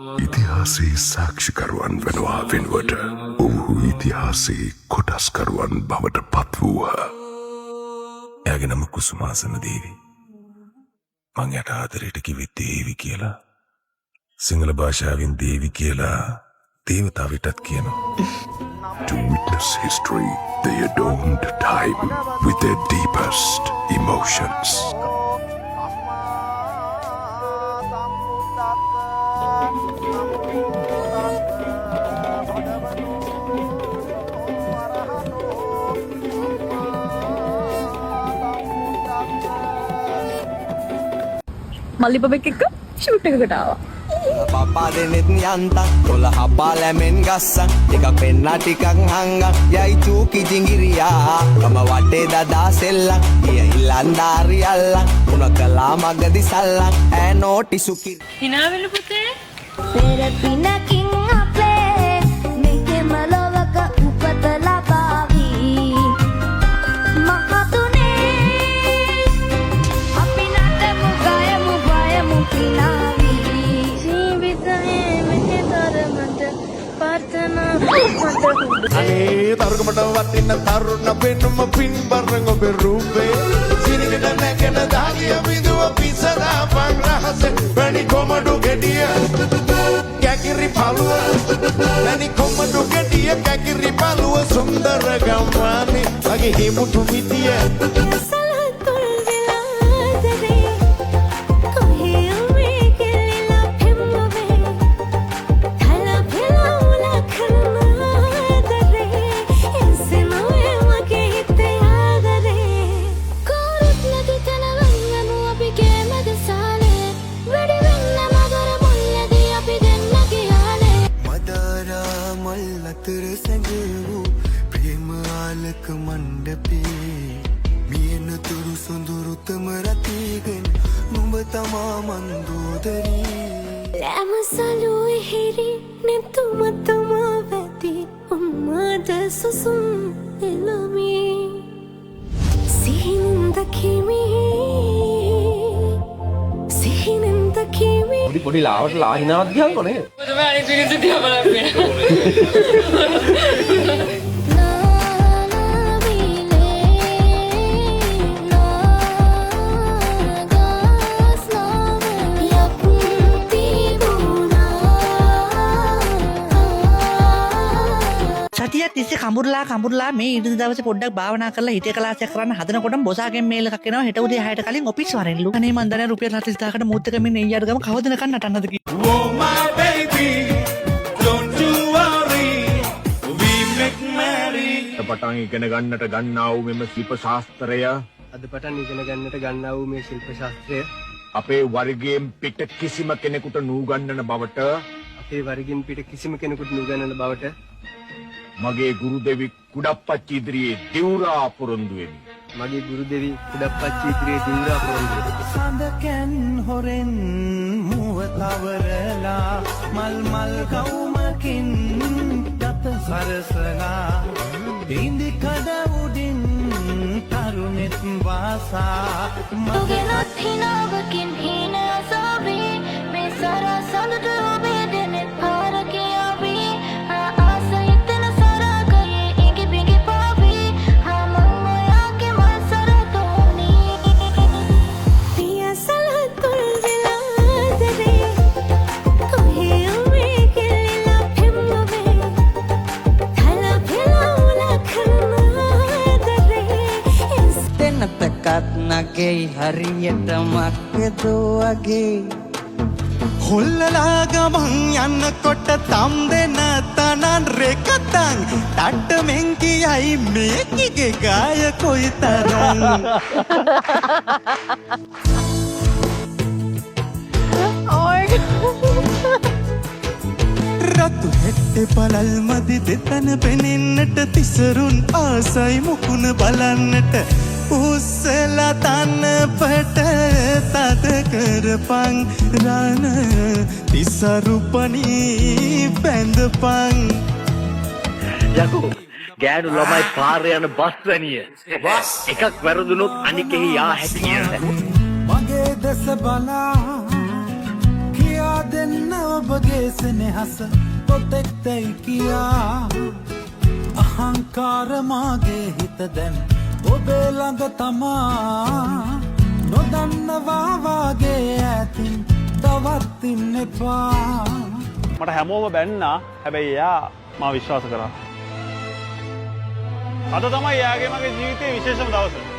ඉතිහාසයේ සාක්ෂිකරුවන් වෙනවා වෙනුවට ඔවුහු ඉතිහාසයේ කොටස්කරුවන් බවට පත් වූහ. එයාගේ නම කුසුමාසන දේවි. මං යට ආදරයට කිව්වේ දේවි කියලා. සිංහල භාෂාවෙන් දේවි කියලා දේවතාවිටත් කියනවා. To witness history, they adorned time with their deepest emotions. මල්ලිපබෙක් එක්ක ෂූට් එකකට ආවා. පප්පා දෙනෙත් යන්තක් කොළ හපා ලැමෙන් ගස්සන් ටිකක් පෙන්න ටිකක් හංගන් යයි චූකි ජිංගිරියා කම වටේ දදා සෙල්ලන් ගිය ඉල්ලන්දාරි අල්ලන් උන කලා මගදි සල්ලන් ඈ නෝටි සුකි හිනාවෙලු පුතේ පෙර පිනකින් අපේ මෙහෙම ලොවක උපත ලබාවි මහතුනේ අපි නටමු ගයමු බයමු පිනාවි ජීවිතයේ මෙහෙතරමට ප්‍රාර්ථනා මට අනේ තරුකමට වටින්න තරුණ පෙනුම පින් බරංග ඔබේ රූපේ සිරිනට නැගෙන දාගිය විදුව පිසදා පන් රහසේ වැනි කොමඩු ගෙඩිය කැකිරි පළුව වැනි කොමඩු ගෙඩිය කැකිරි පළුව සුන්දර ගම්මානේ මගේ හිමුතු මිටිය පොඩි ලාවට ලාහිනාවක් ගියන් කොනේ තමයි අනිත් විදිහට දිහා බලන්නේ. සතියක් තිස්සේ කඹුරලා මේ ඉරිදා දවසේ පොඩ්ඩක් භාවනා කරලා හිතේ කලාසයක් කරන්න හදනකොටම බොසාගෙන් මේල් එකක් එනවා හෙට උදේ 6ට කලින් ඔෆිස් වරෙන්ලු. අනේ මන් දන්නේ රුපියල් 40000කට මුත් එක මෙන්න ඊයට ගම කවදනකන් නටන්නද කි. Oh my baby don't you worry we make merry පටන් ඉගෙන ගන්නට ගන්නා වූ මෙම ශිල්ප ශාස්ත්‍රය අද පටන් ඉගෙන ගන්නට ගන්නා වූ මේ ශිල්ප ශාස්ත්‍රය අපේ වර්ගයෙන් පිට කිසිම කෙනෙකුට නූගන්නන බවට අපේ වර්ගයෙන් පිට කිසිම කෙනෙකුට නුගන්නන බවට මගේ ගුරු දෙවි කුඩප්පච්චි ඉදිරියේ දිවුරා පොරොන්දු වෙමි. මගේ ගුරු දෙවි කුඩප්පච්චි ඉදිරියේ දිවුරා පොරොන්දු වෙමි. සඳකන් හොරෙන් මුව තවරලා මල් කවුමකින් ගත සරසලා ඉන්දි කඩ උඩින් තරුණෙත් වාසා මගෙනත් හිනාවකින් හීන අසාවී මේ සරසලට ඔබේ දෙනෙත් පාර කියාවී ආසයිතන සරකයේ ඉඟි බිඟි පාවී මම ඔයාගේ මල් සරතෝනී පියසල තුල් වෙලාදරේ කොහේ උමේ කෙලිලා පෙම්මවේ කල පෙලවුල කරනාදරේ දෙන්නතකත් නගේ හරියට මක්කදෝ වගේ හොල්ලලා ගමන් යන්නකොට තම් දෙන තනන් රෙකතන් තට්ටමෙන් කියයි මේකිගේ ගාය කොයිතරම් රතු හෙට්ටේ පළල් මදි දෙතන පෙනෙන්නට තිසරුන් ආසයි මුකුණ බලන්නට උස්සලා තන්නපට තද කරපන් රන තිසරුපනී බැඳපන් යකෝ ගෑනු ළමයි පාරේ යන බස් වැනිය එකක් වැරදුනොත් අනිකෙහි යා හැකියි මගේ දෙස බලා කියා දෙන්න ඔබගේ සෙනෙහස කොතෙක්දැයි කියා අහංකාර මාගේ හිත දැන් ඔබේ ළඟ තමා නොදන්නවා වාගේ ඈතින් තවත් ඉන්න එපා මට හැමෝම බැන්නා හැබැයි එයා මා විශ්වාස කරා අද තමයි එයාගේ මගේ ජීවිතයේ විශේෂම දවස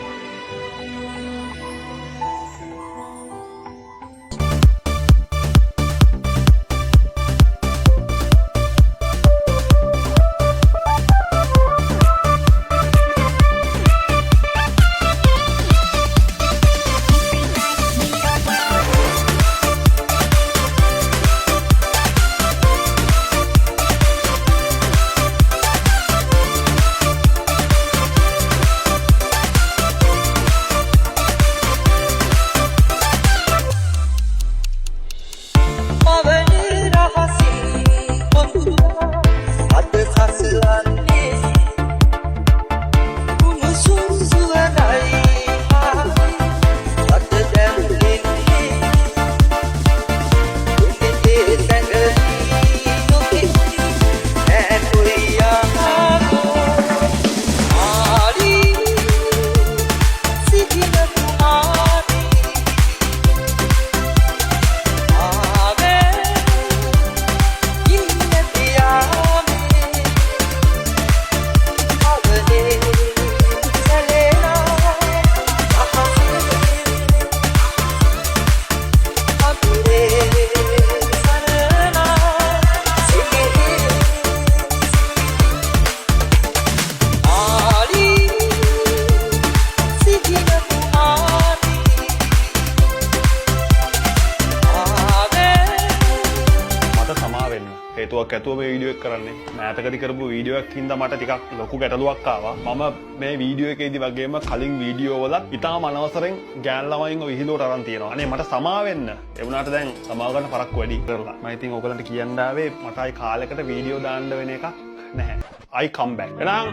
හේතුවක් ඇතුව මේ වීඩියෝ එක කරන්නේ මෑතකදී කරපු වීඩියෝ එකක් හින්දා මට ටිකක් ලොකු ගැටලුවක් ආවා මම මේ වීඩියෝ එකේදී වගේම කලින් වීඩියෝ වලත් ඉතාම අනවසරෙන් ගෑන් ළමයින්ව විහිළුවට අරන් තියෙනවා අනේ මට සමා වෙන්න ඒ වුණාට දැන් සමාව ගන්න පරක්කු වැඩි කරලා මම ඉතින් ඕගලන්ට කියන්න ආවේ මට ආයි කාලයකට වීඩියෝ දාන්න වෙන එකක් නැහැ I come back එහෙනම්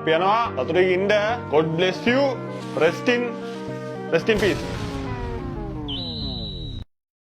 අපි යනවා සතුටින් ඉන්න God bless you rest in peace